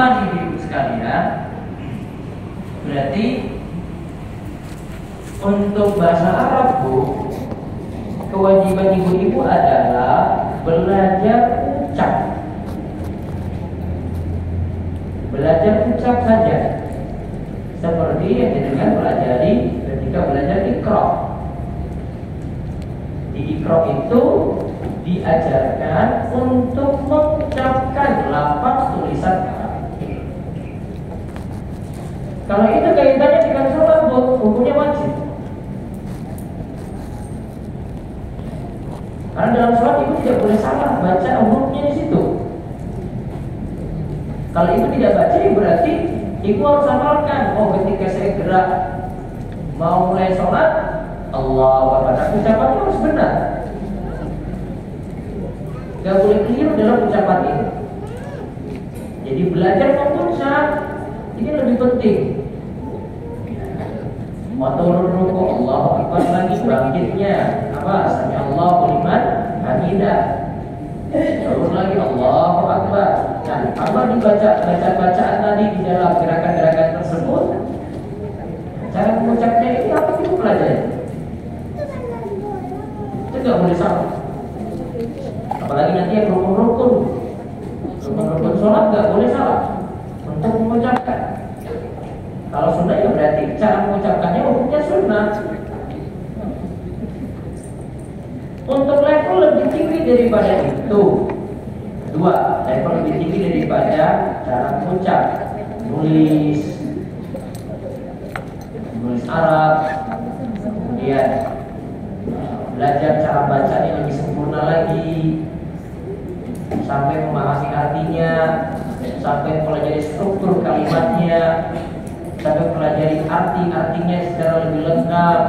tambahan ibu sekalian, berarti untuk bahasa Arab Bu, kewajiban ibu-ibu adalah belajar ucap. Belajar ucap saja, seperti yang dengan pelajari ketika belajar Iqra. Di Iqra itu diajarkan untuk mengucapkan lafaz tulisan Arab. Kalau itu kaitannya dengan sholat, hukumnya wajib. Karena dalam sholat ibu tidak boleh salah baca hurufnya di situ. Kalau ibu tidak baca, berarti ibu harus hafalkan. Oh, ketika saya gerak mau mulai sholat, Allahu Akbar, ucapannya harus benar. Gak boleh keliru dalam ucapan ini. Jadi belajar mengucap ini lebih penting. Waktu ruku Allahu Akbar lagi bangkitnya apa? Sami Allahu liman hamidah. Terus lagi Allahu Akbar. Nah, apa dibaca bacaan tadi di dalam gerakan-gerakan tersebut? Cara mengucapnya ini apa itu pelajari? Itu nggak boleh salah. Apalagi nanti yang rukun-rukun sholat nggak boleh salah untuk mengucapkan. Kalau sunnah ya berarti cara mengucapkannya hukumnya sunnah. Untuk level lebih tinggi daripada itu, dua level lebih tinggi daripada cara mengucap, nulis Arab, kemudian belajar cara baca yang lebih sempurna lagi, sampai memahami artinya, sampai mempelajari struktur kalimatnya, sampai mempelajari artinya secara lebih lengkap.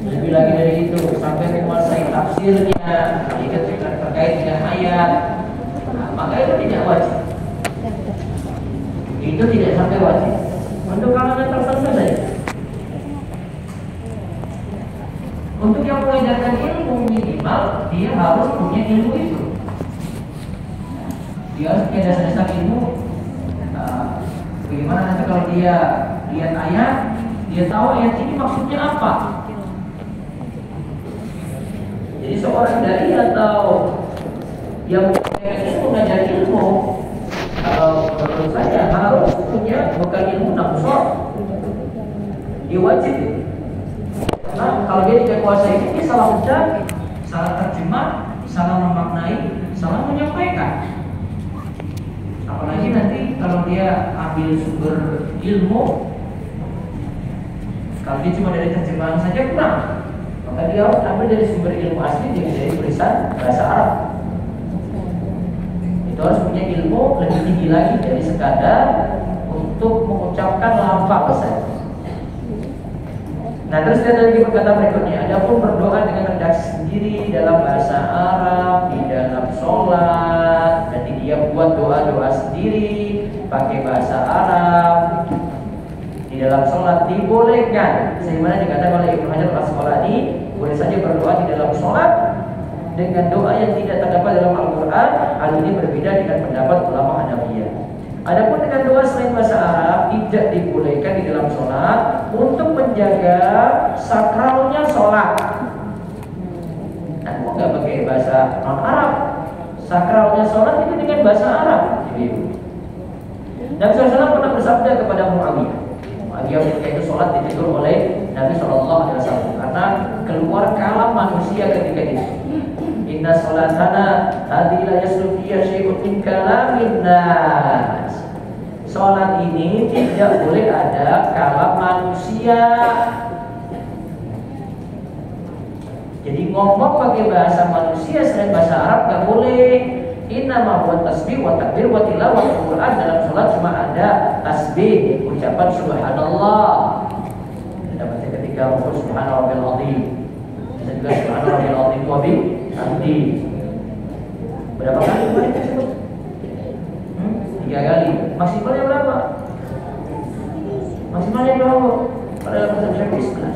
Lebih lagi dari itu, sampai menguasai tafsirnya, terkait dengan ayat. Nah, maka itu tidak wajib. Itu tidak sampai wajib. Untuk kalangan tertentu saja. Untuk yang mengajarkan ilmu minimal, dia harus punya ilmu itu. Dia harus punya dasar-dasar ilmu. Bagaimana nanti kalau dia lihat ayat, dia tahu ayat ini maksudnya apa. Jadi seorang dari atau yang mengajar ilmu, kalau menurut saya harus punya bukan ilmu nafsu, dia wajib. Karena kalau dia tidak kuasai ini, salah ucap, salah terjemah, salah memaknai, salah menyampaikan. Apalagi nanti kalau dia ambil sumber ilmu, kalau dia cuma dari terjemahan saja kurang. Maka dia harus ambil dari sumber ilmu asli, dari tulisan bahasa Arab. Itu harus punya ilmu lebih tinggi lagi dari sekadar untuk mengucapkan lafaz saja. Nah, terus lihat lagi perkataan berikutnya. Adapun berdoa dengan redaksi sendiri dalam bahasa Arab, di dalam sholat, jadi dia buat doa-doa sendiri pakai bahasa Arab di dalam sholat dibolehkan. Sebagaimana dikatakan oleh Ibnu Hajar Al-Asqalani, boleh saja berdoa di dalam sholat dengan doa yang tidak terdapat dalam Al-Quran. Hal ini berbeda dengan pendapat ulama Hanafiyah. Adapun dengan doa selain bahasa Arab tidak dibolehkan di dalam sholat untuk menjaga sakralnya sholat. Nah, mau nggak pakai bahasa non Arab? Sakralnya sholat itu dengan bahasa Arab. Nabi SAW pernah bersabda kepada Muawiyah. Muawiyah ketika itu sholat ditegur oleh Nabi SAW karena keluar kalam manusia ketika itu. Inna sholatana hadhihi la yaslu fiha syai'un min kalamin nas. Sholat ini tidak boleh ada kalam manusia. Jadi ngomong pakai bahasa manusia selain bahasa Arab gak boleh. Inna ma huwa tasbih wa takbir wa tilawah Quran. Dalam sholat cuma ada tasbih, ucapan subhanallah. Kita baca ketika rukuk subhanallahil azim. Kita juga subhanallahil azim wa bihamdi. Berapa kali kemarin disebut? 3 kali. Maksimalnya berapa? Maksimalnya berapa? Padahal kita bisa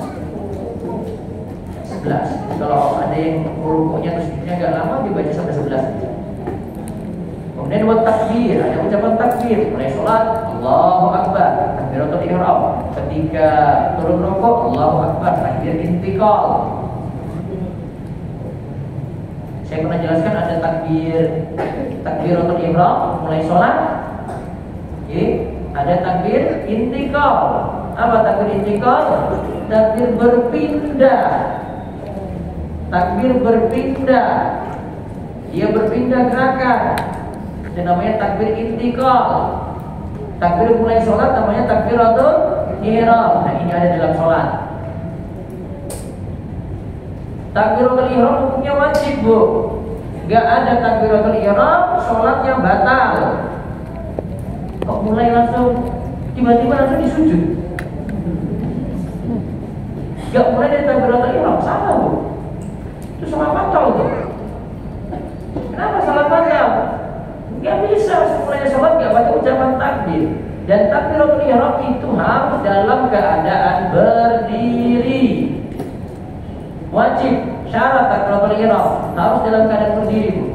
11. Kalau ada yang rukuknya terus agak lama dibaca sampai 11. Kemudian buat takbir, ada ucapan takbir. takbir, mulai sholat Allahu Akbar, takbiratul ihram. Ketika turun rukuk Allahu Akbar, takbir intiqal. Saya pernah jelaskan ada takbiratul ihram mulai sholat. Ada takbir intiqal. Apa takbir intiqal? Takbir berpindah. Takbir berpindah. Dia berpindah gerakan. Itu namanya takbir intiqal. Takbir mulai sholat namanya takbiratul ihram. Nah, ini ada dalam sholat. Takbiratul ihram hukumnya wajib, Bu. Gak ada takbiratul ihram, sholatnya batal. Kok mulai langsung tiba-tiba langsung disujud? Gak mulai dari takbiratul ihram, salah, Bu. Itu salah batal, Bu. Kenapa salah batal? Gak bisa mulai sholat gak baca ucapan takbir. Dan takbiratul ihram itu harus dalam keadaan berdiri. Wajib, syarat takbiratul ihram harus dalam keadaan berdiri, Bu.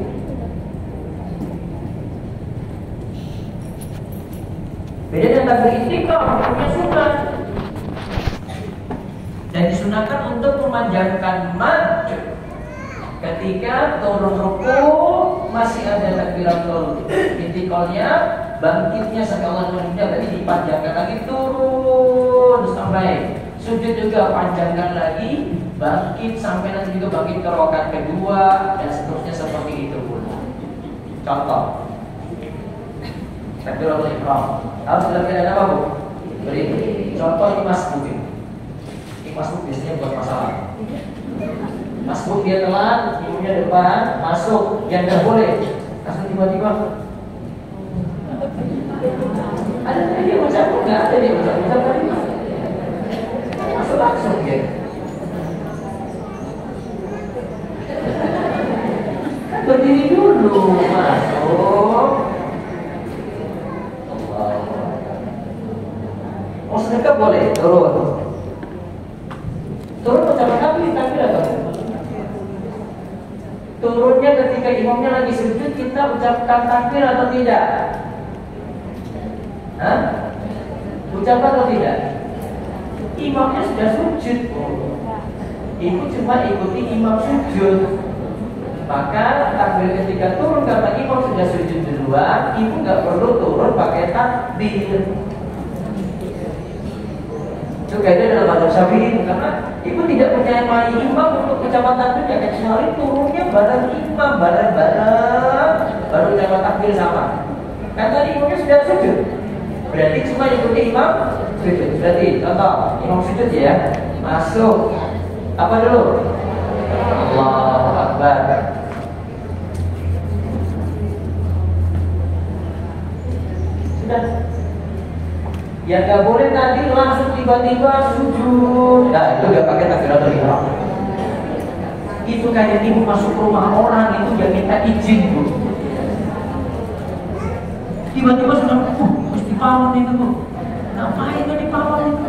Beda dengan takbir intiqal, hukumnya sunnah. Dan disunahkan untuk memanjangkan mad ketika turun rukuk masih ada takbiratul intiqalnya, bangkitnya sampai Allah meninggal berarti dipanjangkan lagi, turun sampai sujud juga panjangkan lagi, bangkit sampai nanti juga bangkit ke rakaat kedua dan seterusnya seperti itu pun. Contoh takbiratul ihram harus dalam keadaan apa, Bu? Berdiri. Contoh ini masbuk. Ini masbuk biasanya buat masalah. Masbuk dia telat, ibunya depan, masuk, yang nggak boleh. Langsung tiba-tiba ada dia macam nggak ada dia macam tadi masuk langsung dia. Berdiri dulu, masuk. Mau sedekah boleh, turun. Turun ucapan takbir atau? Turunnya ketika imamnya lagi sujud kita ucapkan takbir atau tidak? Hah? Ucapkan atau tidak? Imamnya sudah sujud. Ibu cuma ikuti imam sujud. Maka takbir ketika turun karena imam sudah sujud duluan, ibu nggak perlu turun pakai takbir. Itu kaidah dalam mazhab Syafi'i karena ibu tidak menyamai imam untuk ucapan takbir, ya kecuali turunnya bareng imam, bareng-bareng baru ucapan takbir sama. Kan tadi imamnya sudah sujud, berarti cuma ikuti imam sujud. Berarti contoh imam sujud ya, masuk apa dulu? Allahu Akbar. Sudah. Ya nggak boleh tadi langsung tiba-tiba sujud. Nah itu nggak pakai takbiratul ihram. Itu kayak ibu masuk rumah orang itu dia minta izin, Bu. Tiba-tiba sudah, harus dipawon itu, Bu. Ngapain nggak dipawon itu?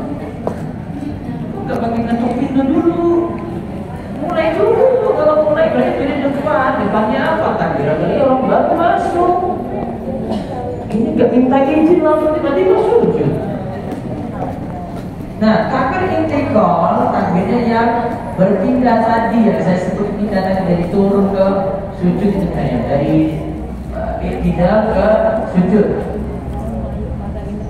Nggak pakai ngetuk pintu dulu. Mulai dulu. Kalau mulai berarti di depannya apa? Takbiratul ihram baru masuk. Ini nggak minta izin langsung tiba-tiba sujud. Nah, takbir intiqal takbirnya yang berpindah tadi yang saya sebut pindah tadi dari turun ke sujud itu dari pindah ke sujud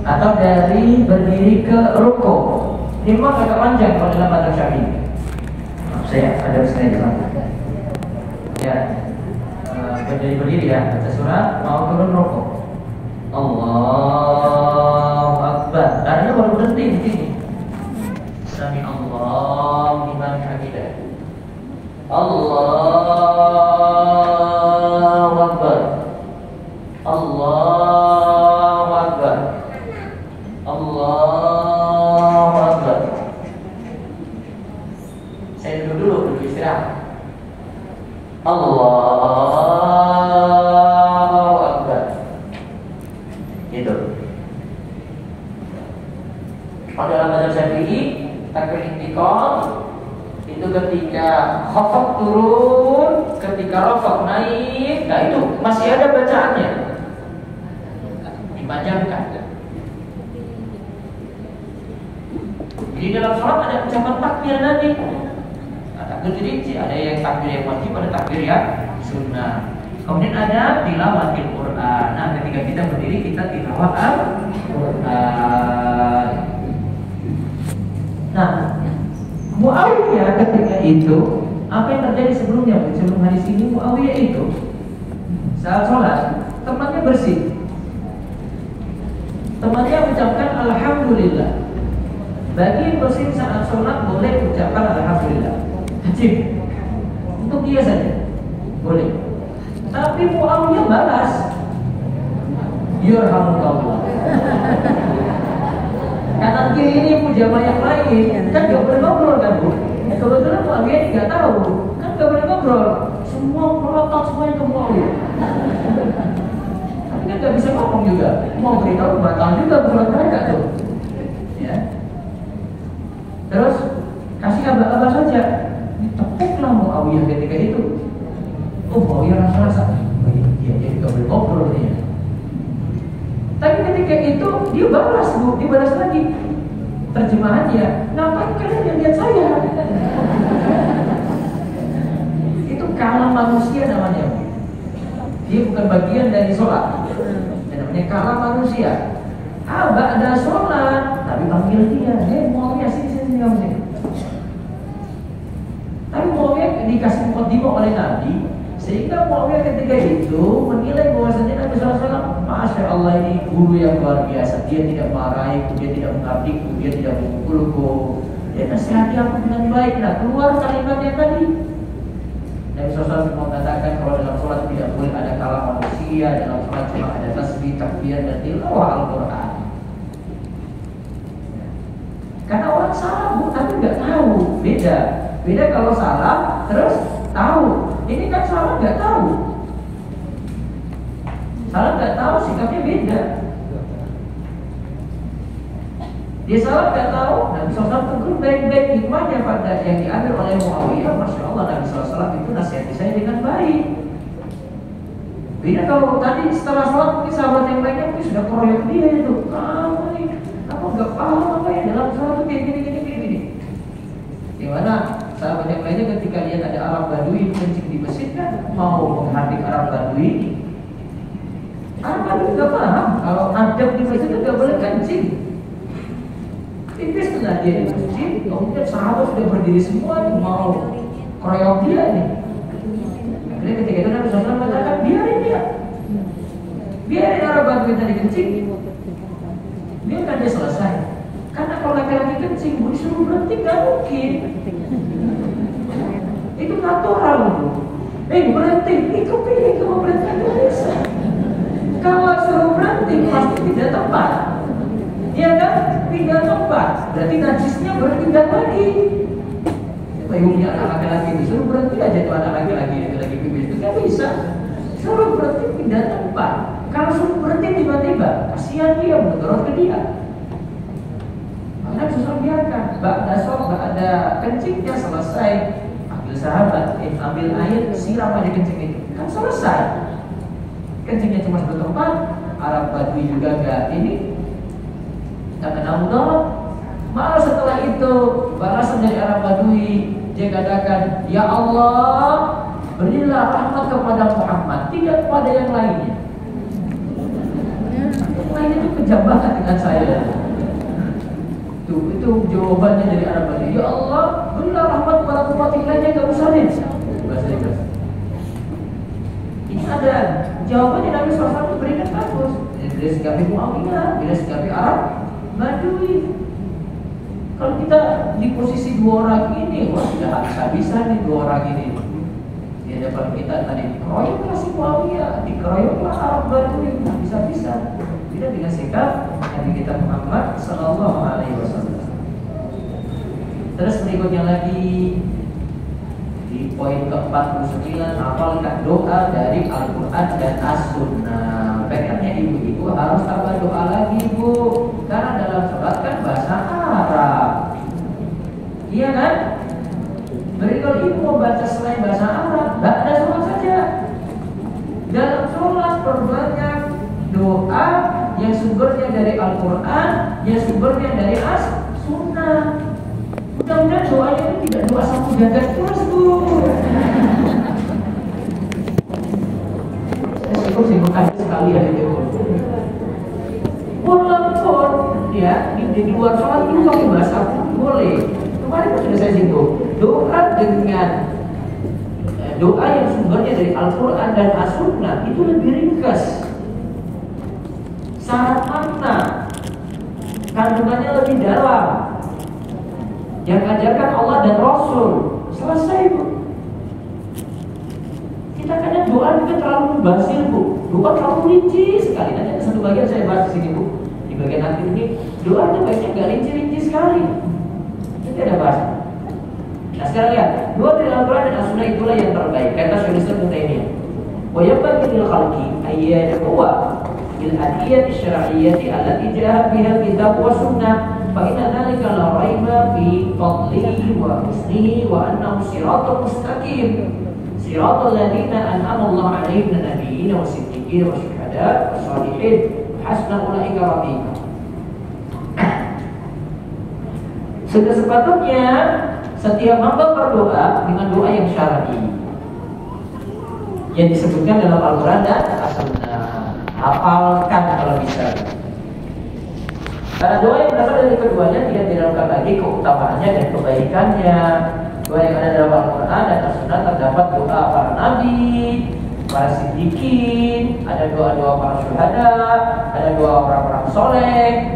atau dari berdiri ke rukuk. Ini memang agak panjang kalau dalam mazhab Syafi'i. Saya ada slide di sana. Ya, berdiri ya, baca surah, mau turun rukuk. Allahu Akbar. Tadinya baru berhenti di sini. Sami Allahu liman hamidah. Allahu Akbar. Allahu Akbar. Allahu Akbar. Saya duduk istirahat. Allahu Akbar. Gitu. Kalau dalam mazhab Syafi'i takbir intiqal itu ketika khafat turun, ketika rafaq naik, nah itu masih ada bacaannya. dipanjangkan. Jadi dalam sholat ada ucapan takbir nanti. Nah, takbir dirinci, ada yang takbir yang wajib, ada takbir yang sunnah. Kemudian ada tilawatil Quran. Nah, ketika kita berdiri kita tilawah Al-Quran. Nah, Muawiyah ketika itu, apa yang terjadi sebelumnya? Sebelum hadis ini, Muawiyah itu saat sholat, temannya bersih. Temannya mengucapkan Alhamdulillah. Bagi yang bersih saat sholat boleh ucapkan Alhamdulillah. Wajib. Untuk dia saja boleh. Tapi Muawiyah balas, Yarhamukallah. Kanan kiri ini pujama yang lain, kan gak boleh ngobrol kan Bu? Kebetulan Muawiyah ini gak tahu, kan gak boleh ngobrol. Semua melotot semuanya ke Muawiyah. Tapi kan gak bisa ngomong juga. Mau beritahu batal juga sholat mereka tuh. Ya. Terus kasih abah-abah saja. Ditepuklah Muawiyah ketika itu. Oh Muawiyah rasa-rasa, iya jadi gak boleh ngobrol nih. Tapi ketika itu dia balas Bu, dia balas lagi. Terjemahannya, ngapain kalian yang lihat saya? Itu kalam manusia namanya. Dia bukan bagian dari sholat. Namanya kalam manusia. Ada sholat, tapi panggil dia, Muawiyah sini kamu sini. Tapi Muawiyah dikasih mukadimah oleh Nabi, sehingga Muawiyah ketika itu menilai bahwasanya Nabi SAW, Masya Allah ini guru yang luar biasa. Dia tidak marahiku, dia tidak mengabdiku, dia tidak memukulku. Dia nasihati aku dengan baik. Nah keluar kalimat yang tadi. Nabi SAW mengatakan kalau dalam sholat tidak boleh ada kalam manusia. Dalam sholat cuma ada tasbih, takbir, dan tilawah Al-Quran. Karena orang salah Bu, tapi nggak tahu. Beda kalau salah terus tahu. Ini kan salah nggak tahu. Salah nggak tahu, sikapnya beda. Dia salah nggak tahu, Nabi SAW tegur baik-baik. Hikmahnya pada yang diambil oleh Muawiyah, Masya Allah Nabi SAW itu nasihati saya dengan baik. Beda kalau tadi setelah sholat mungkin sahabat yang lainnya mungkin sudah keroyok dia itu. Kamu nih, apa nggak paham apa ya dalam sholat itu kayak gini. Gimana? Sahabat yang lainnya ketika lihat ada Arab Badui kencing di masjid kan mau menghardik Arab Badui. Arab Badui nggak paham kalau adab di masjid itu nggak boleh kencing. Tipis tengah dia di masjid, kemudian sahabat sudah berdiri semua mau keroyok dia nih. Akhirnya ketika itu Nabi SAW mengatakan biarin dia, biarin Arab Badui tadi kencing, biarkan dia selesai. Karena kalau laki-laki kencing, disuruh berhenti nggak mungkin. Itu natural Bu. Berhenti, kepilih kamu berhenti nggak bisa. Kalau suruh berhenti pasti tidak tepat. Ya kan? Tidak tepat. Berarti najisnya berpindah lagi. Payungnya anak laki-laki disuruh berhenti aja tuh anak laki-laki itu lagi pipis itu nggak bisa. Suruh berhenti pindah tempat. Kalau suruh berhenti tiba-tiba, kasihan dia, mudarat ke dia. Maka susah biarkan. Ada kencingnya selesai. Ambil sahabat, ambil air, siram aja kencing itu. Kan selesai. Kencingnya cuma satu tempat. Arab Badui juga gak ini. Tak kena mudarat. Malah setelah itu balasan dari Arab Badui, dia katakan, ya Allah, berilah rahmat kepada Muhammad, tidak kepada yang lainnya. Yang lainnya itu kejam banget dengan saya. Itu jawabannya dari Arab Badui. Ya Allah, berilah rahmat kepada umat yang lainnya, gak usah deh. Bahasa Inggris. Ini ada jawabannya Nabi SAW berikan bagus. Bila sikapi Muawiyah, bila sikapi Arab Badui. Kalau kita di posisi dua orang ini, wah sudah habis-habisan nih dua orang ini. Di hadapan kita tadi dikeroyoklah si Muawiyah, dikeroyoklah Arab Badui, bisa-bisa. Tidak dengan sikap Nabi kita Muhammad Sallallahu Alaihi Wasallam. Terus berikutnya lagi di poin ke-49, hafalkan doa dari Al-Quran dan As-Sunnah. PR-nya ibu-ibu harus tambah doa lagi Bu, karena dalam sholat kan bahasa Arab. Iya kan? Berarti kalau ibu mau baca selain bahasa Arab, gak ada sholat saja. Dalam sholat perbanyak doa yang sumbernya dari Al-Quran, yang sumbernya dari As-Sunnah. Mudah-mudahan doanya itu tidak doa sapu jagat terus, Bu. Saya sibuk aja sekali ya itu. Walaupun ya di luar sholat itu pakai bahasa boleh. Kemarin sudah saya singgung. Doa dengan doa yang sumbernya dari Al-Quran dan As-Sunnah itu lebih ringkas. Syarat makna kandungannya lebih dalam. Yang ajarkan Allah dan Rasul. Selesai, Bu. Kita kadang doa juga terlalu mubazir, Bu. Doa terlalu rinci sekali. Nanti ada satu bagian saya bahas di sini, Bu. Di bagian akhir ini doa itu baiknya nggak rinci-rinci sekali. Nanti ada bahas. Nah sekarang lihat, doa dari Al-Quran dan As-Sunnah itulah yang terbaik. Kata Syaikhul Islam Ibnu Taimiyah. Wa yanbaghi lil khalqi ayyad'uwa bil hadiyyati syar'iyyati allati ja'a biha al-kitab wa sunnah. Fa inna dzalika la raiba fi fadlihi wa husnihi wa annahu siratal mustaqim. Siratal ladzina an'ama Allah 'alaihim minan nabiyyin was-siddiqin wasyuhada was-shalihin. Hasna ulaika rafiqa. Sudah sepatutnya setiap hamba berdoa dengan doa yang syar'i yang disebutkan dalam Al-Quran dan As-Sunnah. Hafalkan kalau bisa. Karena doa yang berasal dari keduanya tidak diragukan lagi keutamaannya dan kebaikannya. Doa yang ada dalam Al-Quran dan As-Sunnah terdapat doa para nabi, para siddiqin, ada doa-doa para syuhada, ada doa orang-orang soleh.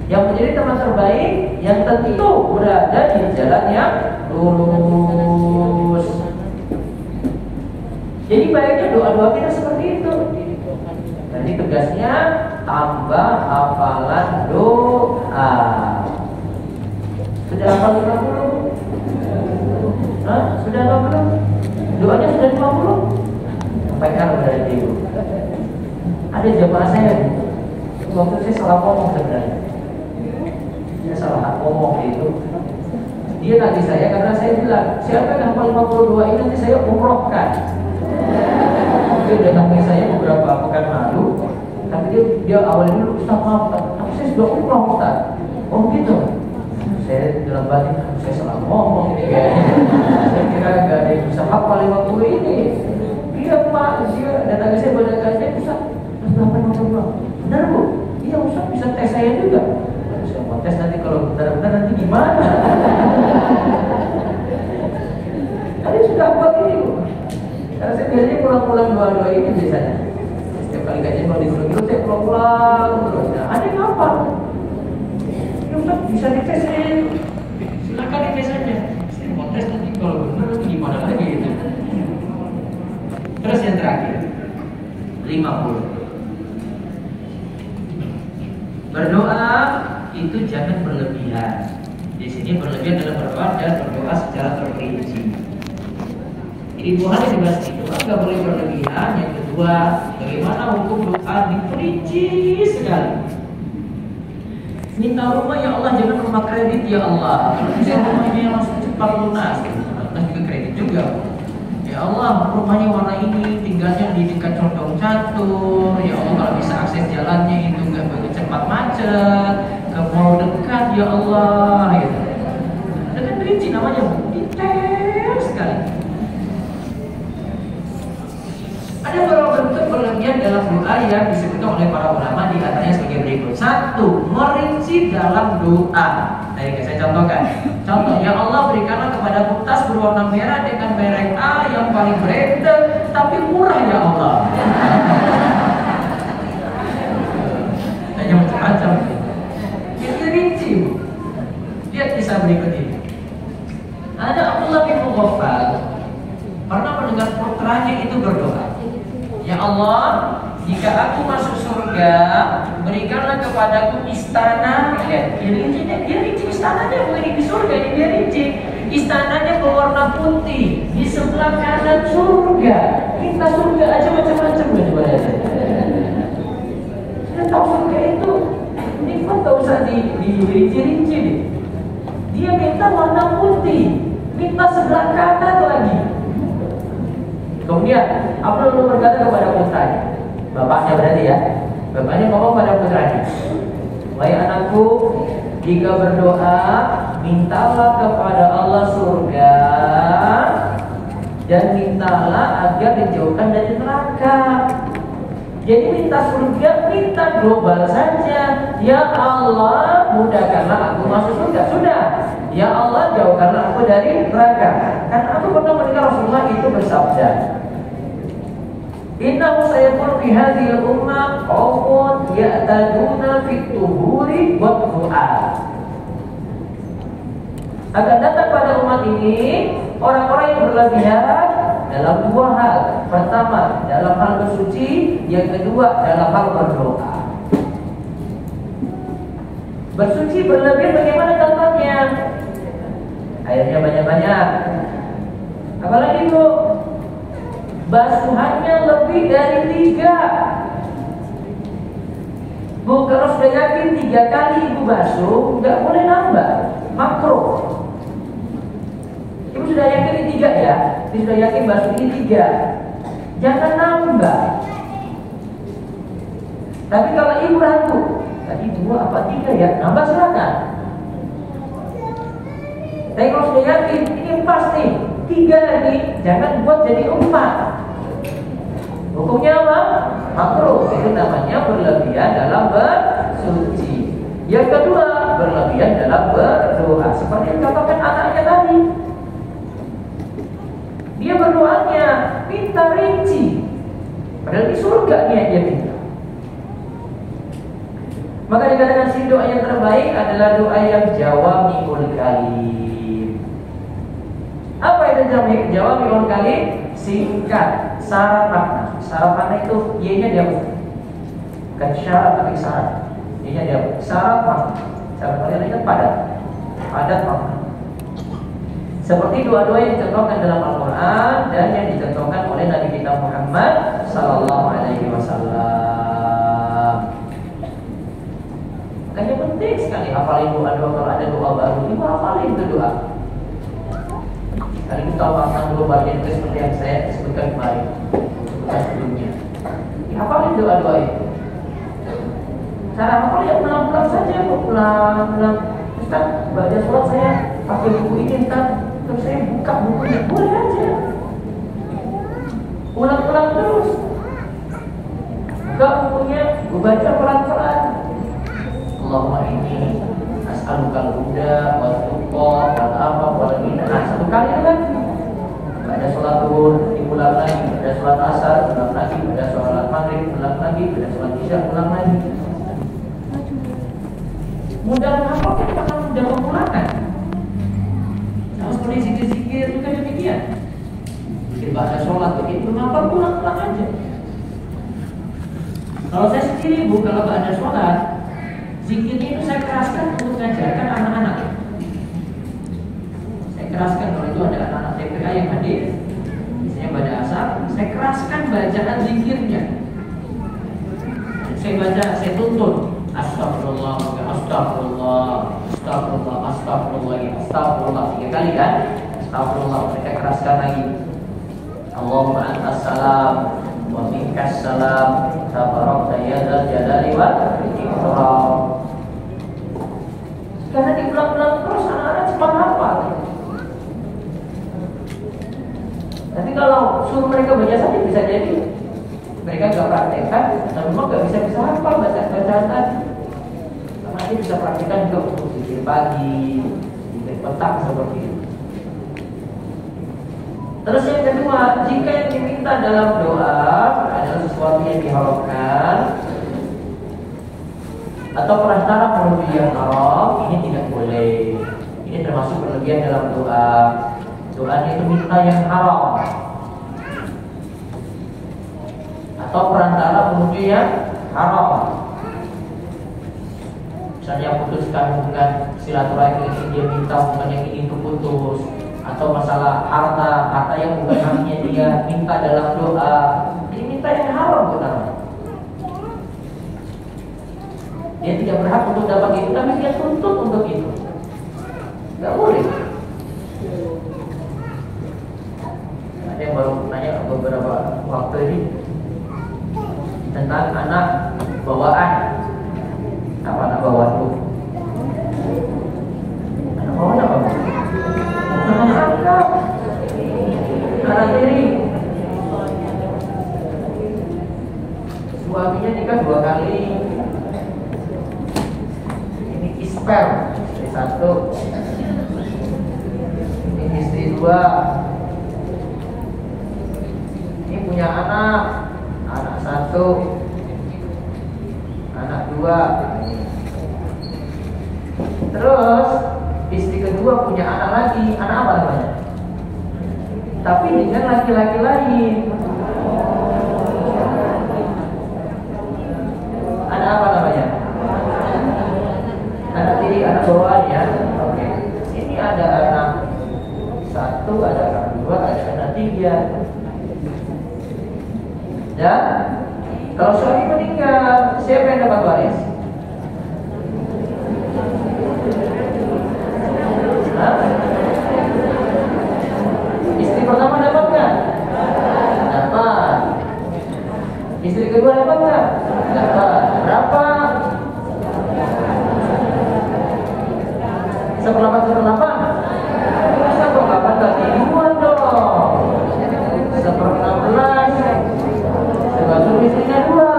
Yang menjadi teman terbaik yang tentu berada di jalan yang lurus. Jadi baiknya doa-doa kita seperti itu. Jadi tegasnya tambah hafalan doa. Sudah hafal 50? Hah? Sudah hafal belum? Doanya sudah 50? Sampai kan berarti itu. Ada jamaah saya waktu saya salah ngomong sebenarnya. Saya salah ngomong itu. Dia nagih saya karena saya bilang, siapa yang hafal 52 ini nanti saya umrohkan. Dia udah nagih saya beberapa pekan lalu, tapi dia awalnya dulu, Ustaz maaf, tapi saya sudah umroh Ustaz. Oh gitu. Saya dalam batin, saya salah ngomong ini kayaknya. Saya kira gak ada yang bisa hafal 50 ini. Iya Pak, dia dan nagih saya pada kajian, Ustaz, berapa 52? Benar Bu? Iya Ustaz bisa tes saya juga. Saya mau tes nanti kalau benar-benar nanti gimana? Tadi sudah hafal ini Bu. Karena saya biasanya pulang-pulang doa-doa ini biasanya. Setiap kali kajian kalau di gunung saya pulang-pulang terus. Nah, ada yang hafal. Ya Ustaz bisa dites saya. Silakan dites saja. Saya mau tes nanti kalau benar nanti gimana lagi gitu. Terus yang terakhir 50. Berdoa itu jangan berlebihan. Di sini berlebihan dalam berdoa dan berdoa secara terperinci. Jadi dua hal yang dibahas itu nggak boleh berlebihan. Yang kedua, bagaimana hukum doa diperinci sekali. Minta rumah ya Allah, jangan rumah kredit ya Allah. Saya rumah ini langsung cepat lunas. Lunas juga kredit juga. Ya Allah, rumahnya warna ini, tinggalnya di dekat condong catur. Ya Allah, kalau bisa akses jalannya itu nggak begitu cepat macet, ke mall dekat ya Allah. Gitu. Dengan rinci namanya detail sekali. Ada beberapa bentuk berlebihan dalam doa yang disebutkan oleh para ulama, di antaranya sebagai berikut. 1. Merinci dalam doa. Baik, saya contohkan. Contoh, ya Allah berikanlah kepadaku tas berwarna merah dengan merek A yang paling branded tapi murah ya Allah. Hanya macam-macam. Ini rinci. Lihat kisah berikut ini. Ada Abdullah bin Mughaffal pernah mendengar putranya itu berdoa, ya Allah, jika aku masuk surga, berikanlah kepadaku istana. Lihat, dia rinci istananya, bukan di surga, ini dia rinci. Istananya berwarna putih, di sebelah kanan surga. Minta surga aja macam-macam ya. Sudah tahu surga itu nikmat, gak usah dirinci-rinci. Dia minta warna putih, minta sebelah kanan lagi. Kemudian Abdullah berkata kepada putranya, bapaknya berarti ya, Bapaknya ngomong pada putranya, wahai anakku, jika berdoa, mintalah kepada Allah surga dan mintalah agar dijauhkan dari neraka. Jadi minta surga, minta global saja. Ya Allah, mudahkanlah aku masuk surga. Sudah. Ya Allah, jauhkanlah aku dari neraka. Karena aku pernah mendengar Rasulullah itu bersabda, innahu sayakun fi hadhil ummah qaumun ya'taduna fit tuhuri wa du'a. Akan datang pada umat ini orang-orang yang berlebihan dalam dua hal. Pertama, dalam hal bersuci. Yang kedua, dalam hal berdoa. Bersuci berlebihan bagaimana contohnya? Airnya banyak-banyak. Apalagi Bu, basuhannya lebih dari 3. Bu, kalau sudah yakin 3 kali Ibu basuh, nggak boleh nambah, makruh. Ibu sudah yakin ini 3 ya? Ibu sudah yakin basuh ini 3, jangan nambah. Tapi kalau Ibu ragu, tadi 2 apa 3 ya? Nambah silakan. Tapi kalau sudah yakin ini pas nih, 3 lagi, jangan buat jadi 4. Hukumnya apa? Makruh. Itu namanya berlebihan dalam bersuci. Yang kedua, berlebihan dalam berdoa. Seperti yang katakan anaknya tadi. Dia berdoanya minta rinci, padahal di surga dia minta. Maka dikatakan si doa yang terbaik adalah doa yang jawami'ul kalim. Apa itu jawami'ul kalim? Singkat, syarat makna. Syarat makna itu Y-nya dihapus. Bukan syarat tapi syarat. Y-nya dihapus. Syarat makna. Syarat makna itu padat. Padat makna. Seperti doa-doa yang dicontohkan dalam Al-Quran dan yang dicontohkan oleh Nabi kita Muhammad Sallallahu Alaihi Wasallam. Makanya penting sekali hafalin doa-doa. Kalau ada doa baru, ibu hafalin itu doa. Kali kita hafalkan dulu bagian itu seperti yang saya sebutkan kemarin, sebutkan sebelumnya. Hafalin doa-doa itu. Cara hafal ya pelan-pelan saja, pelan-pelan. Ustaz, baca sholat saya pakai buku ini, terus saya buka bukunya, boleh aja. Ulang-ulang terus. Buka bukunya, baca pelan-pelan. Allahumma inni as'alukal huda wal tuqa wal afa wal ghina. Nah, 1 kali kan. Pada sholat zuhur diulang lagi, pada sholat asar ulang lagi, pada sholat maghrib ulang lagi, pada sholat isya ulang lagi. Mudah menghafal kan karena mudah mengulangkan. Nah, seperti zikir-zikir juga demikian. Zikir pada sholat begitu menghafal ulang-ulang aja. Kalau saya sendiri Bu, kalau ada sholat, zikirnya itu saya keraskan untuk mengajarkan anak-anak. Saya keraskan kalau itu ada anak-anak TPA yang hadir, misalnya pada asar, saya keraskan bacaan zikirnya. Saya baca, saya tuntun. Astagfirullah, astagfirullah, astagfirullah, astagfirullah, astagfirullah 3 kali kan? Astagfirullah, mereka keraskan lagi. Allahumma antas salam wa minkas salam, tabarakta ya dzal jalali wal ikram. Karena diulang-ulang terus anak-anak cepat hafal. Tapi kalau suruh mereka baca saja bisa jadi mereka gak praktekkan, dan memang gak bisa hafal bacaan tadi. Karena dia bisa praktekkan juga untuk zikir pagi, zikir petang seperti itu. Terus yang kedua, jika yang diminta dalam doa adalah sesuatu yang diharapkan atau perantara menuju yang haram, ini tidak boleh. Ini termasuk berlebihan dalam doa. Doanya itu minta yang haram atau perantara menuju yang haram. Misalnya putuskan hubungan silaturahmi ini, dia minta hubungan yang ini itu putus. Atau masalah harta yang bukan haknya dia minta dalam doa. Jadi minta yang haram benar. Dia tidak berhak untuk dapat itu, tapi dia tuntut untuk itu. Gak boleh. Ada yang baru nanya beberapa waktu ini tentang anak bawaan. Apa anak bawaan bu? Anak bawaan apa bu? Anak angkat, anak tiri. Suaminya nikah 2 kali. Ini isper, istri 1. Ini istri 2. Ini punya anak 1, anak 2. Terus istri kedua punya anak lagi. Anak apa namanya? Tapi dengan laki-laki lain. Anak apa namanya? Anak tiri, anak bawaan ya. Oke. Ini ada anak 1, ada anak 2, ada anak 3. Dan kalau suami meninggal, siapa yang dapat waris? Hah? Istri pertama dapat nggak? Dapat. Istri kedua dapat nggak? Dapat. Berapa? 1/8. 1/8 bagi 2 dong. 1/16. Sebab istrinya 2.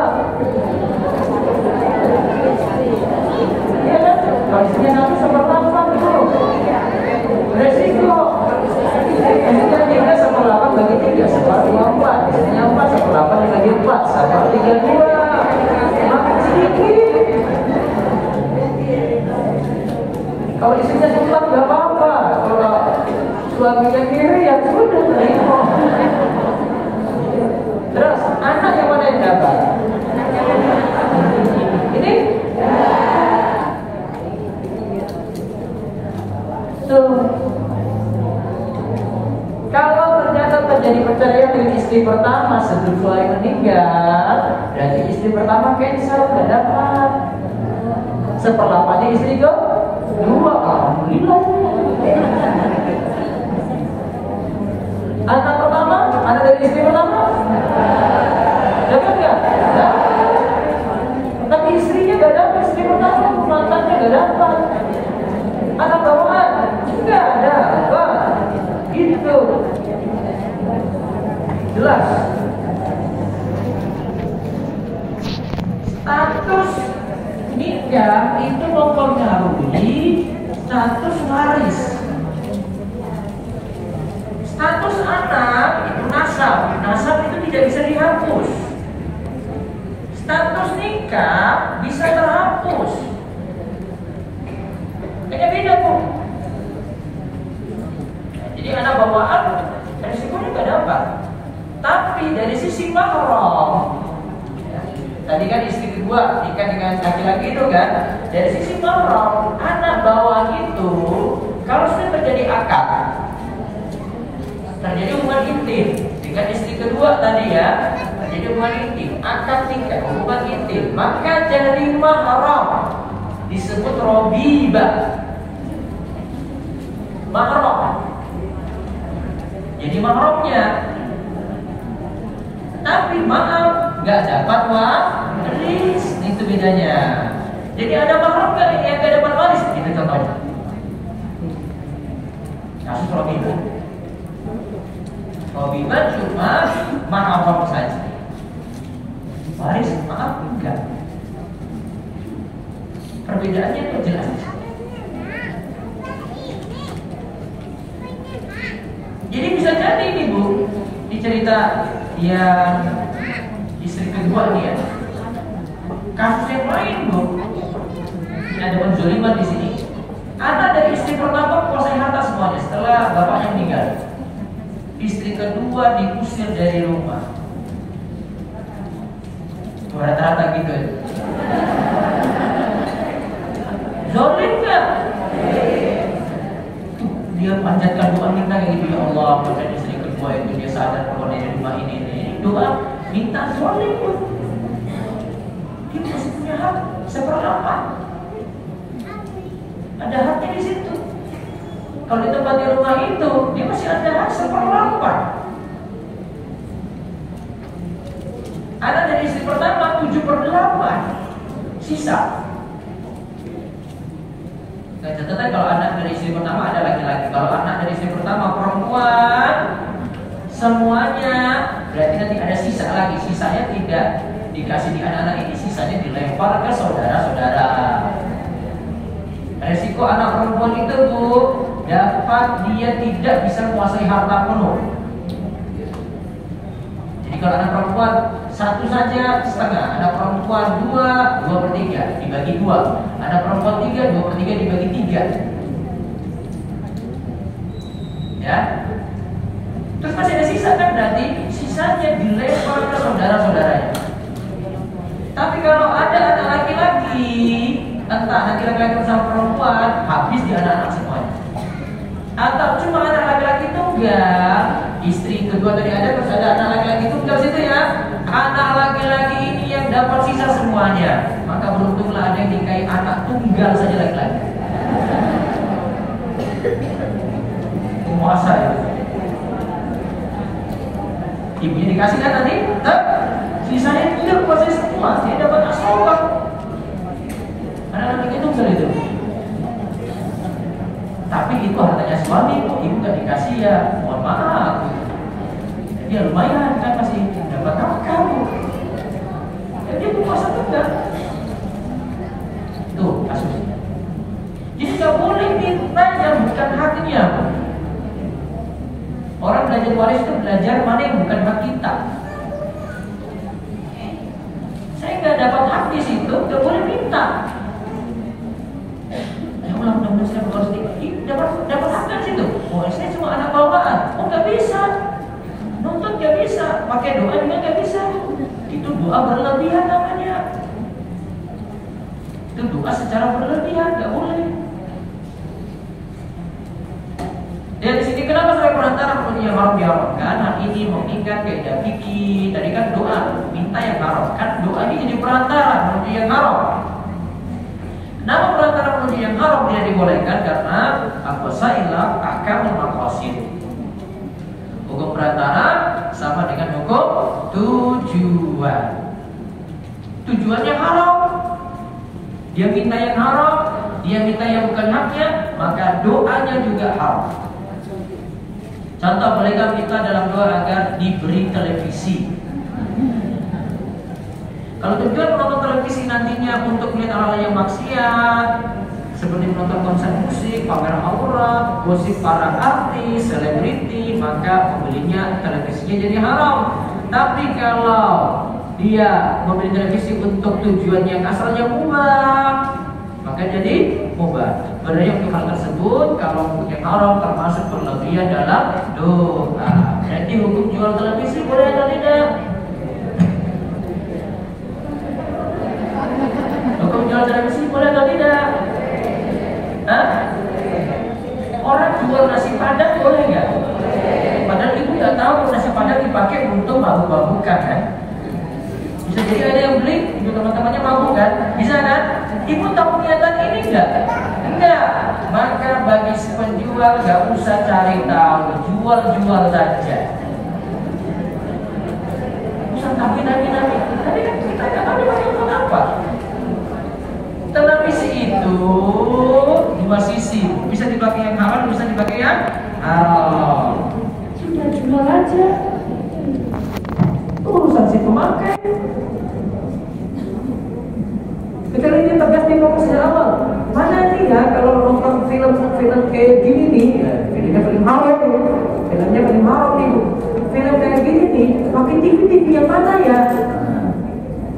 Iya kan? Kalau istrinya 1 1/8 itu resiko. Istrinya nikah 1/8 bagi 3, 1/4. Istrinya 4, 1/8 dibagi 4, 1/32. Makin sedikit. Kalau istrinya 4 nggak apa-apa. Kalau suaminya kiri ya sudah terima. Terus anak yang mana yang dapat? Ini tuh. Kalau ternyata terjadi perceraian dengan istri pertama sebelum suami meninggal, berarti istri pertama cancel, nggak dapat. 1/8 istri kedua. Alhamdulillah. Anak pertama, anak dari istri pertama dapat nggak? Dapat. Tapi istrinya nggak dapat, istri pertama mantannya nggak dapat. Anak bawaan nggak dapat. Gitu. Jelas. Status nikah itu mempengaruhi status waris. Status anak itu nasab itu tidak bisa dihapus. Status nikah bisa terhapus. Hanya beda bu. Jadi anak bawaan resikonya nggak dapat. Tapi dari sisi mahram, tadi kan istri kedua nikah dengan laki-laki itu kan, dari sisi mahram anak bawaan itu kalau sudah terjadi akad, terjadi hubungan intim dengan istri kedua tadi ya, terjadi hubungan intim, akad nikah, hubungan intim, maka jadi mahram, disebut robibah, mahram. Jadi mahramnya. Tapi maaf, nggak dapat waris, itu bedanya. Jadi ada mahram yang nggak dapat waris, itu contohnya. Kasus robibah. Robibah cuma mahram saja. Waris maaf enggak. Perbedaannya itu jelas. Jadi bisa jadi ini bu, di cerita yang istri kedua dia, kasus yang lain bu, ada penzoliman di sini. Anak dari istri pertama kuasai harta semuanya setelah bapaknya meninggal. Istri kedua diusir dari rumah. Rata-rata gitu ya. Zolim nggak? Dia panjatkan doa minta kayak gitu, ya Allah, pada istri kedua itu dia sadar kalau dia di rumah ini doa minta zolim pun. Dia masih punya hak 1/8. Ada haknya di situ. Kalau di tempat di rumah itu dia masih ada hak 1/8. Anak dari istri pertama 7/8. sisa. Dan catatan kalau anak dari istri pertama ada laki-laki. Kalau anak dari istri pertama perempuan, semuanya berarti nanti ada sisa lagi. Sisanya tidak dikasih di anak-anak ini, sisanya dilempar ke saudara-saudara. Resiko anak perempuan itu Bu, dapat dia tidak bisa menguasai harta penuh. Jadi kalau anak perempuan satu saja setengah, anak perempuan dua, 2/3 dibagi 2, anak perempuan 3, 2/3 dibagi 3. Ya. Terus masih ada sisa kan, berarti sisanya dilempar ke saudara-saudaranya. Tapi kalau ada anak laki-laki, entah nanti laki-laki bersama perempuan, habis di anak-anak semuanya. Atau cuma anak laki-laki tunggal, istri kedua tadi ada, terus ada anak laki-laki tunggal situ ya. Anak laki-laki ini yang dapat sisa semuanya. Maka beruntunglah ada yang nikahi anak tunggal saja laki-laki. Penguasa ya. Ibunya dikasih kan tadi, sisanya tidak kuasai semua, dia dapat asobah. Anak laki tunggal itu. Tapi itu hartanya suami, ibu gak dikasih ya, mohon maaf. Ya lumayan kan masih dapat kamu. Ya dia berkuasa juga. Tuh kasusnya. Jadi gak boleh minta yang bukan haknya. Orang belajar waris itu belajar mana yang bukan hak kita. Saya gak dapat hak di situ, gak boleh minta. Mudah-mudahan saya harus dapat hak dari situ. Oh, saya cuma anak bawaan. Oh, nggak bisa. Nonton nggak bisa. Pakai doa juga nggak bisa. Itu doa berlebihan namanya. Itu doa secara berlebihan, nggak boleh. Dari sini kenapa saya perantara punya haram diharamkan? Hal ini mengingat kaidah fikih. Tadi kan doa minta yang haram. Kan doa ini jadi perantara menuju yang haram. Nama perantara menuju yang haram tidak dibolehkan karena al-wasailah ahkamul maqasid. Hukum perantara sama dengan hukum tujuan. Tujuannya haram, dia minta yang haram, dia minta yang bukan haknya, maka doanya juga haram. Contoh, bolehkah kita dalam doa agar diberi televisi? Kalau tujuan menonton televisi nantinya untuk melihat hal-hal yang maksiat, seperti menonton konser musik, pameran aurat, gosip para artis, selebriti, maka pembelinya televisinya jadi haram. Tapi kalau dia membeli televisi untuk tujuan yang asalnya mubah, maka jadi mubah. Sebenarnya untuk hal tersebut, kalau untuk yang haram termasuk berlebihan dalam doa. Jadi hukum jual televisi boleh atau tidak? Hukum jual televisi boleh atau tidak? Hah? Orang jual nasi padang boleh nggak? Padahal ibu nggak tahu nasi padang dipakai untuk mabuk-mabukan kan? Bisa jadi ada yang beli, ibu teman-temannya mabuk kan? Bisa kan? Ibu tahu niatan ini nggak? Enggak. Maka bagi si penjual nggak usah cari tahu, jual-jual saja. Usah tapi. Tapi kan kita nggak tahu dipakai untuk apa. Televisi itu dua sisi, bisa dipakai yang halal, bisa dipakai yang haram. Sudah jual aja. Urusan si pemakai. Kecuali ini tegas ngomong sejak awal. Mana nih ya kalau nonton film kayak gini nih, ya, filmnya paling haram nih, filmnya paling haram nih, film kayak gini nih, pakai TV yang mana ya?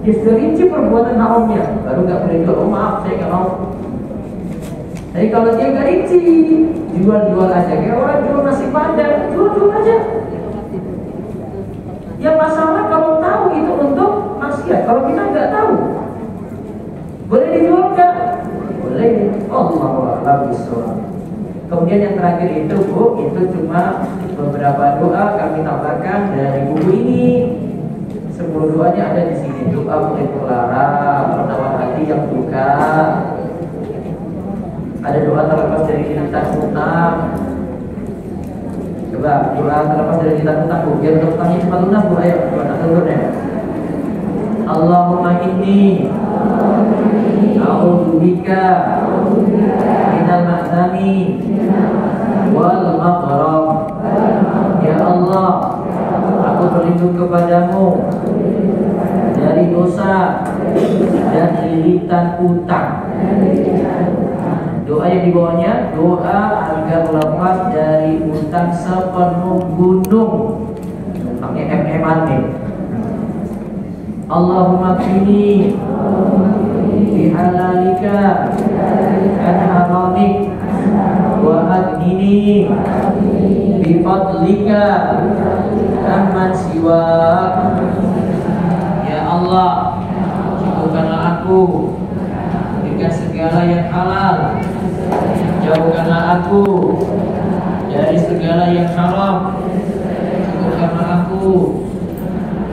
Dia sudah rinci perbuatan haramnya, baru nggak boleh jual. Oh maaf, saya nggak mau. Jadi kalau dia nggak rinci, jual aja. Kayak orang jual nasi padang, jual aja. Yang masalah kalau tahu itu untuk maksiat. Kalau kita nggak tahu, boleh dijual nggak? Boleh. Allahu a'lam bishawab. Kemudian yang terakhir itu Bu, itu cuma beberapa doa kami tambahkan dari buku ini. 10 doanya ada di sini. Doa murid terlarang, penawar hati yang duka. Ada doa terlepas dari lintang utang. Coba doa terlepas dari lintang utang Bu. Biar utangnya cepat lunas Bu. Ayo, coba turun ya. Allahumma inni a'udzubika minal ma'thami wal maghrab. Ya Allah, aku berlindung kepadamu dari dosa dan lilitan utang. Doa yang di bawahnya, doa agar lepas dari utang sepenuh gunung. Pakai MM-an nih. Allahumma qini bi halalika an haramik wa aghnini bi fadlika amman siwak. Ya Allah, cukupkanlah aku dengan segala yang halal, jauhkanlah aku dari segala yang haram. Cukupkanlah aku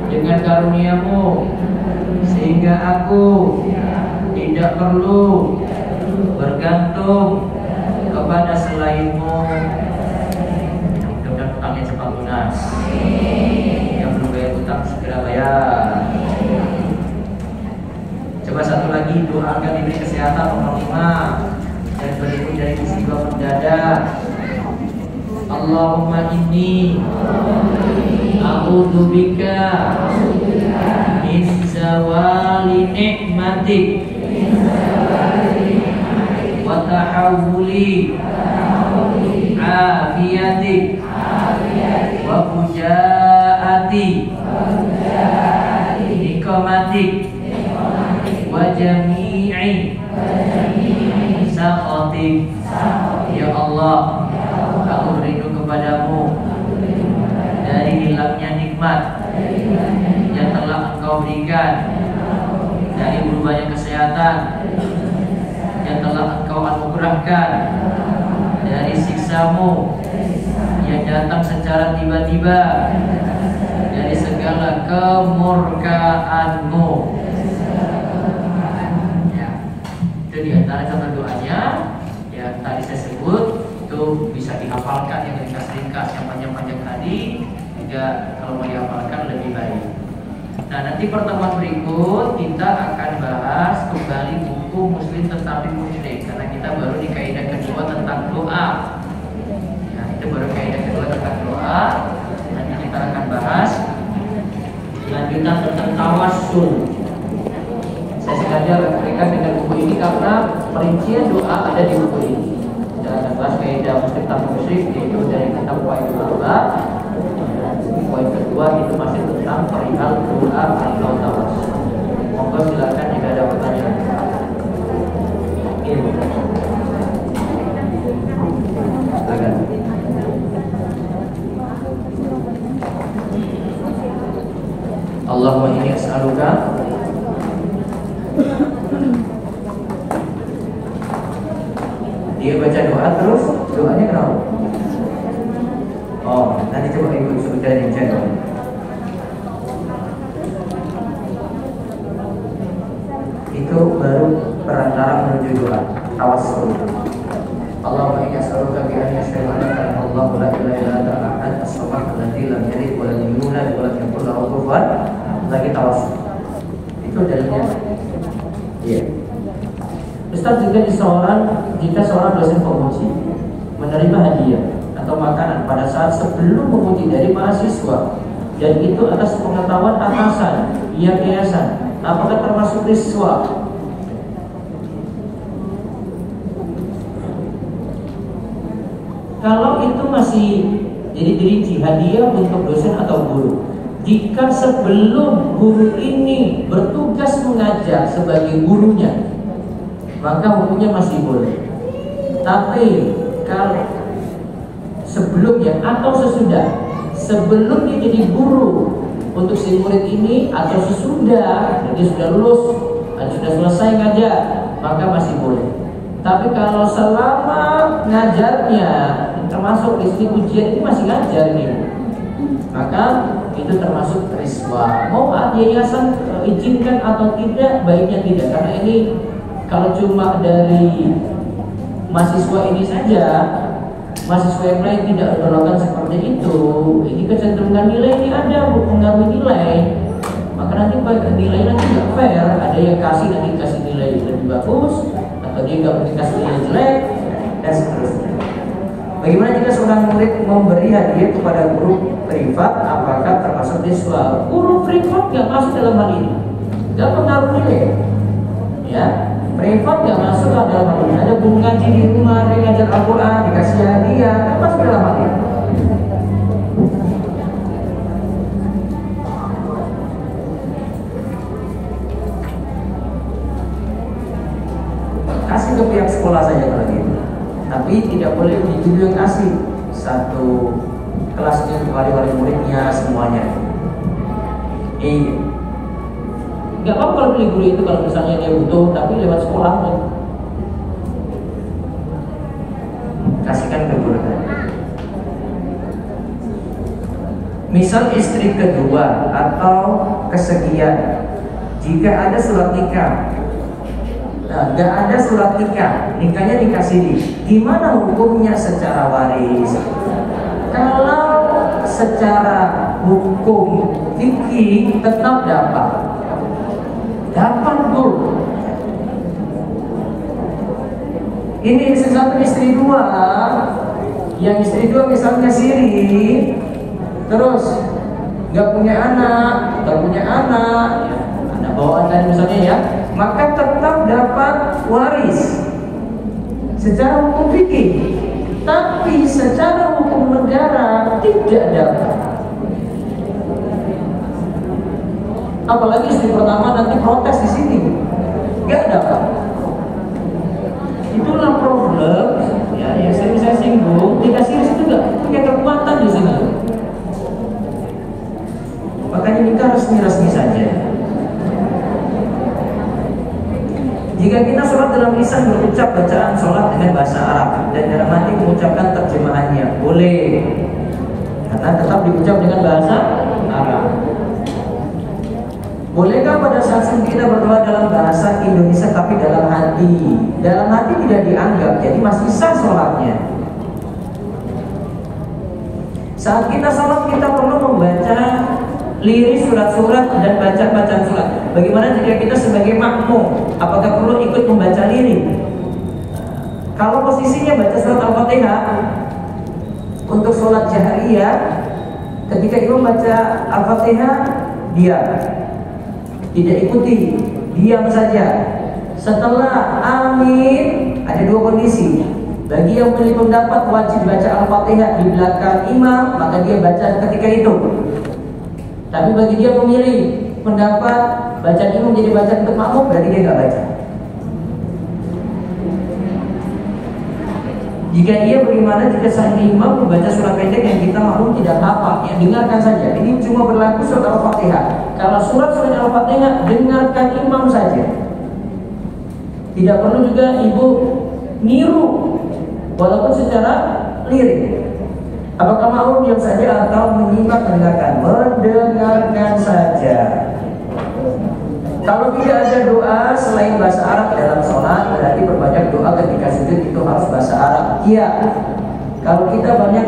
dengan karunia-Mu sehingga aku tidak perlu bergantung kepada selain-Mu. Mudah-mudahan utangnya cepat lunas. Yang belum bayar utang segera bayar. Coba satu lagi, doa agar diberi kesehatan nomor 5 dan berlindung dari musibah mendadak. Allahumma inni a'udzubika min zawali ni'matik wa tahawuli afiyatik wa fujaati nikmatik wa jami'i sakhatik. Ya Allah, aku berlindung kepadamu dari hilangnya nikmat yang telah Engkau berikan, dari berubahnya kesehatan yang telah Engkau anugerahkan, dari siksa-Mu yang datang secara tiba-tiba, dari segala kemurkaan-Mu. Ya, itu diantara contoh doanya yang tadi saya sebut. Itu bisa dihafalkan yang ringkas-ringkas, yang panjang-panjang tadi juga kalau mau dihafalkan lebih baik. Nah, nanti pertemuan berikut kita akan bahas kembali buku Muslim Tetapi Musyrik, karena kita baru di kaidah kedua tentang doa. Nah, itu baru kaidah kedua tentang doa. Nanti kita akan bahas lanjutan tentang tawassul. Saya sengaja berikan dengan buku ini karena perincian doa ada di buku ini. Kita akan bahas kaidah Muslim Tetapi Musyrik, yaitu dari kitab Faidul Arba. Poin kedua itu masih tentang perihal doa atau tawassul. Monggo silakan jika ada pertanyaan. Silakan. Allahumma inni as'aluka dia baca doa terus, doanya kenapa? Oh, nanti coba ibu sebutkan yang channel. Itu baru perantara menuju doa tawassul. Allahumma inni as'aluka bi anna asyhadu annaka Allahu la ilaha illa anta ahad as-samad alladzi lam yalid wa lam yulad wa lam yakul lahu kufuwan ahad. Lagi tawassul. Itu dalilnya. Iya. Ustaz, jika seorang dosen penguji menerima hadiah atau makanan pada saat sebelum menguji dari mahasiswa dan itu atas pengetahuan atasan, yayasan, apakah termasuk riswa? Kalau itu masih jadi dirinci hadiah untuk dosen atau guru. Jika sebelum guru ini bertugas mengajar sebagai gurunya, maka hukumnya masih boleh. Tapi kalau sebelumnya atau sesudah, sebelum dia jadi guru untuk si murid ini atau sesudah dia sudah lulus dan sudah selesai ngajar, maka masih boleh. Tapi kalau selama ngajarnya termasuk istri ujian ini masih ngajar nih, maka itu termasuk riswa. Mau yayasan izinkan atau tidak, baiknya tidak, karena ini kalau cuma dari mahasiswa ini saja, mahasiswa yang lain tidak melakukan seperti itu, ini kecenderungan nilai ini ada mempengaruhi nilai, maka nanti nilai nanti tidak fair. Ada yang kasih nanti kasih nilai lebih bagus, atau dia nggak dikasih nilai jelek, dan seterusnya. Bagaimana jika seorang murid memberi hadiah kepada guru privat, apakah termasuk diswal? Guru privat nggak masuk dalam hal ini, nggak pengaruh nilai, ya. Privat nggak masuk dalam hal ini. Ada guru ngaji di rumah, dia ngajar Al-Quran, dikasih hadiah, nggak masuk dalam hal ini. Kasih ke pihak sekolah saja kalau gitu. Tapi tidak boleh individu yang kasih. Satu kelasnya wali-wali muridnya semuanya. Nggak apa-apa kalau pilih guru itu kalau misalnya dia butuh, tapi lewat sekolahnya. Kasihkan ke guru tadi. Misal istri kedua atau kesekian, jika ada surat nikah, nggak ada surat nikah, nikahnya dikasih di, gimana hukumnya secara waris? Kalau secara hukum fikih tetap dapat guru. Ini istri satu, istri dua, yang istri dua misalnya siri, terus nggak punya anak, anak bawaan tadi misalnya ya, maka tetap dapat waris secara hukum fikih, tapi secara hukum negara tidak dapat. Apalagi istri pertama nanti protes di sini, nggak dapat. Itulah problem ya, yang saya singgung. Dikasih itu juga punya kekuatan di sini. Makanya kita resmi saja. Jika kita sholat dalam lisan berucap bacaan sholat dengan bahasa Arab dan dalam hati mengucapkan terjemahannya, boleh, karena tetap diucap dengan bahasa Arab. Bolehkah pada saat kita berdoa dalam bahasa Indonesia tapi dalam hati? Dalam hati tidak dianggap, jadi masih sah sholatnya. Saat kita sholat kita perlu membaca lirik surat-surat dan bacaan surat. Bagaimana jika kita sebagai makmum? Apakah perlu ikut membaca lirik? Kalau posisinya baca surat Al-Fatihah untuk sholat jahriyah, ketika imam baca Al-Fatihah, diam, tidak ikuti, diam saja. Setelah amin, ada dua kondisi. Bagi yang memilih pendapat wajib baca Al-Fatihah di belakang imam, maka dia baca ketika itu. Tapi bagi dia memilih pendapat bacaan imam jadi bacaan untuk makmum, berarti dia nggak baca. Jika iya, bagaimana jika sang imam membaca surat pendek yang kita makmum tidak hafal? Ya dengarkan saja. Ini cuma berlaku surat Al-Fatihah. Kalau surat Al-Fatihah, dengarkan imam saja. Tidak perlu juga ibu niru, walaupun secara lirik. Apakah mau diam saja atau menyimak mendengarkan? Mendengarkan saja. Kalau tidak ada doa selain bahasa Arab dalam sholat, berarti berbanyak doa ketika sujud itu harus bahasa Arab. Iya. Kalau kita banyak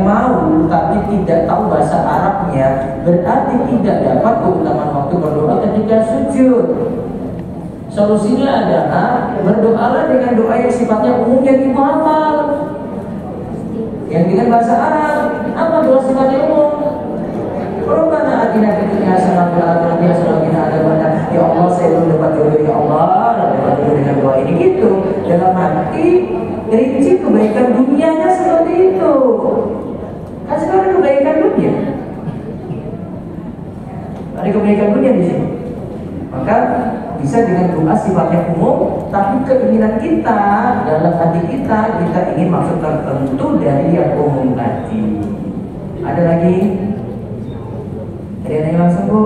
mau tapi tidak tahu bahasa Arabnya, berarti tidak dapat keutamaan waktu berdoa ketika sujud. Solusinya adalah berdoalah dengan doa yang sifatnya umum yang ibu hafal, yang dengan bahasa Arab. Apa doa sifatnya umum? Rabbana atina fid dunya hasanah wa fil akhirati hasanah wa qina adzabannar. Ya Allah, saya belum dapat jodoh, ya Allah, dapat jodoh dengan doa ini gitu. Dalam hati rinci kebaikan dunianya seperti itu. Kan sekarang kebaikan dunia. Ada kebaikan dunia di sini. Maka bisa dengan doa sifatnya umum, tapi keinginan kita dalam hati kita ingin maksud tertentu dari yang umum tadi. Ada lagi? Ada yang nanya langsung, Bu?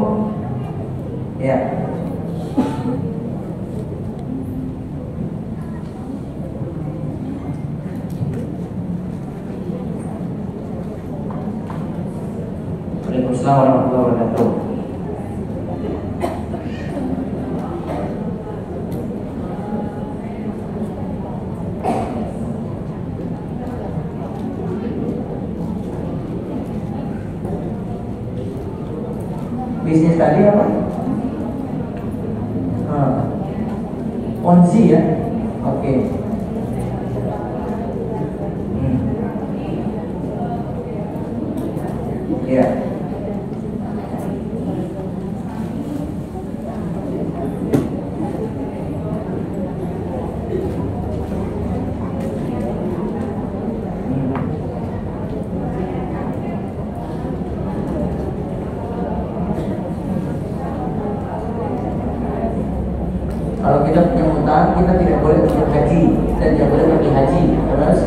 Ya. Waalaikumsalam warahmatullahi wabarakatuh. Bisnis tadi apa? Onzi ya. Oke. Ya. Kalau kita punya utang, kita tidak boleh untuk haji dan tidak boleh pergi haji. Terus,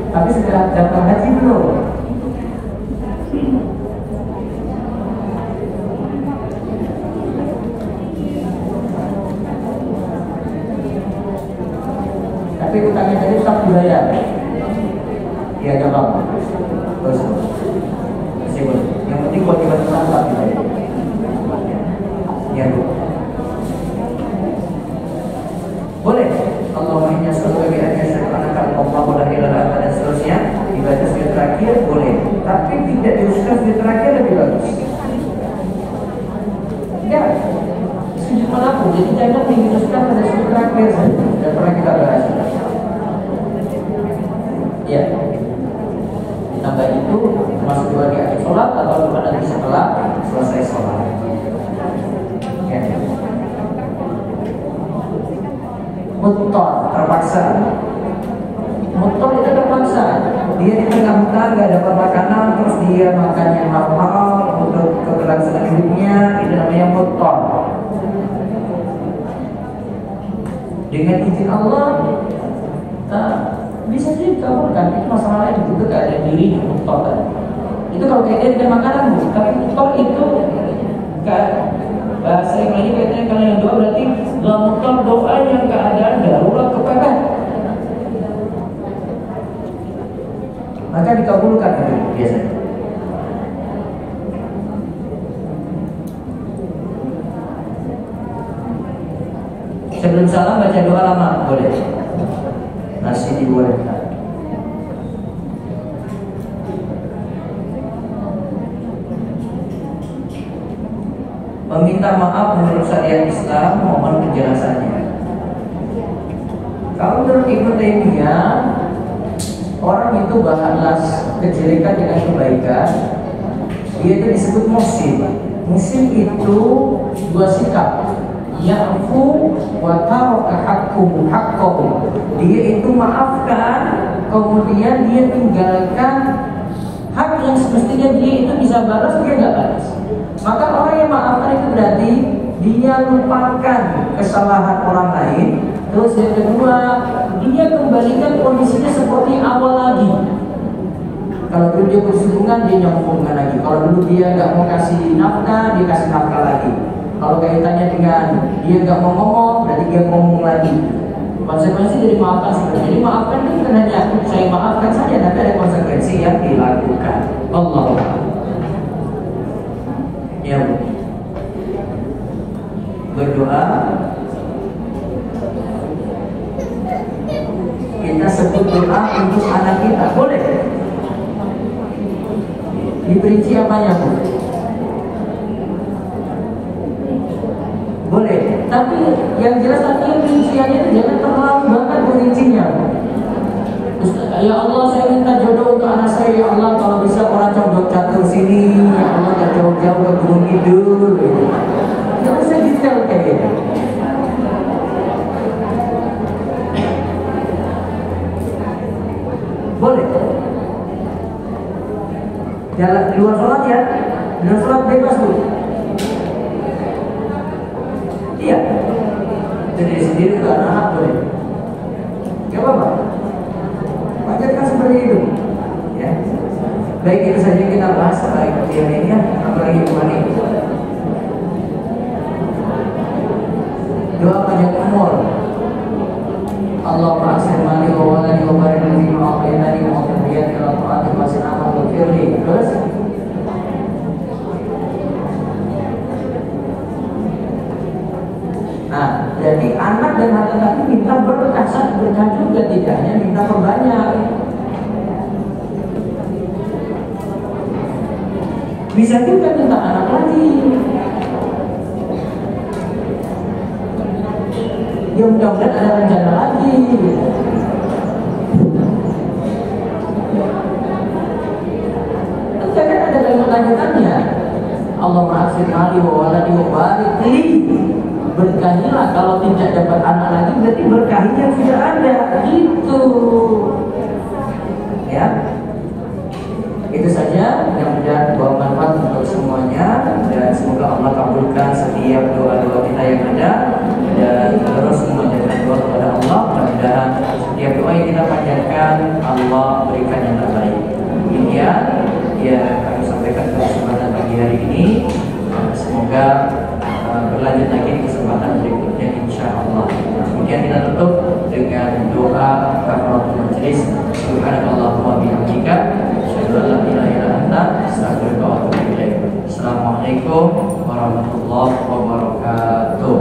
tapi sudah daftar haji belum? Tapi utangnya tadi tetap dibayar. Iya, gampang. Terus, masih boleh. Yang penting kewajiban utang tetap dibayar. Ya, Bu. Boleh. Allahumma inni as'aluka bi anna asyhadu annaka Allahu la ilaha illa anta dan seterusnya. Dibaca sujud terakhir boleh. Tapi tidak diusahakan sujud terakhir lebih bagus. Ya, sujud manapun. Jadi jangan diusahakan pada sujud terakhir saja. Dan pernah kita bahas. Ya. Ditambah itu termasuk dua di akhir sholat atau lupa nanti setelah selesai sholat. Ya. Mutor terpaksa. Mutor itu terpaksa. Dia di tengah hutan gak dapat makanan, terus dia makan yang mahal untuk keberlangsungan hidupnya. Itu namanya mutor. Dengan izin Allah, bisa sih dikabulkan. Itu masalah lain, itu gak ada diri mutor tadi. Itu kalau kaitannya dengan makanan, Bu. Tapi mutor itu gak. Bahasa yang lainnya kaitannya kalau yang doa berarti mutor doa yang keadaan darurat kepepet. Maka dikabulkan itu biasanya. Sebelum salam baca doa lama boleh. Masih dibolehkan. Meminta maaf menurut syariat Islam, mohon penjelasannya. Kalau menurut Ibnu Taimiyah, orang itu balas kejelekan dengan kebaikan, dia itu disebut muhsin. Muhsin itu dua sikap, ya'fu wa taraka haqqahu. Dia itu maafkan, kemudian dia tinggalkan hak yang semestinya dia itu bisa balas, dia nggak balas. Maka orang yang maafkan itu berarti dia lupakan kesalahan orang lain. Terus yang kedua, dia kembalikan kondisinya seperti awal lagi. Kalau dulu dia bersinggungan, dia nyambung lagi. Kalau dulu dia nggak mau kasih nafkah, dia kasih nafkah lagi. Kalau kaitannya dengan dia nggak mau ngomong, berarti dia ngomong lagi. Konsekuensi dari maafkan sebenarnya. Jadi maafkan itu bukan hanya saya maafkan saja, tapi ada konsekuensi yang dilakukan. Allah. Ya, berdoa. Kita sebut doa untuk anak kita, boleh? Diperinci apanya, Bu? Boleh. Tapi yang jelas artinya perinciannya itu jangan terlalu banget perincinya. Ya Allah, saya minta jodoh untuk anak saya. Ya Allah, kalau bisa orang condok catur sini. Ya Allah, gak jauh-jauh ke Gunung Kidul. Jangan usah detail kayak gitu. Boleh. Jalan di luar sholat ya. Di luar sholat bebas, Bu. Iya. Jadi sendiri ke anak-anak boleh. Gak apa-apa. Wajarkan seperti itu. Ya. Baik, itu saja kita bahas setelah yang ini ya. Apalagi kemana ini. Doa panjang umur. Allahumma aksir mali wa walani wa barik li wa aqinani wa qadriyati wa ta'ati wa sinama wa firli. Terus nah, jadi anak dan harta tadi minta berkah juga, tidak hanya minta perbanyak. Bisa juga minta anak lagi. Ya mudah-mudahan ada rencana lagi. Kan ada lanjutannya. Allah ma'afir mali wa waladi wa barik li. Berkahilah, kalau tidak dapat anak lagi berarti berkahnya sudah ada. Gitu. Ya. Itu saja, mudah-mudahan bawa manfaat untuk semuanya, dan semoga Allah kabulkan setiap doa-doa kita yang ada, dan terus memanjatkan doa kepada Allah. Mudah-mudahan setiap doa yang kita panjatkan Allah berikan yang terbaik. Demikian yang kami sampaikan pada kesempatan pagi hari ini. Semoga berlanjut lagi di kesempatan berikutnya insya Allah. Kemudian kita tutup dengan doa kafaratul majelis. Subhanallahumma bihamdika, asyhadu an la ilaha illa anta, astaghfiruka wa atubu ilaik. Assalamualaikum warahmatullahi wabarakatuh.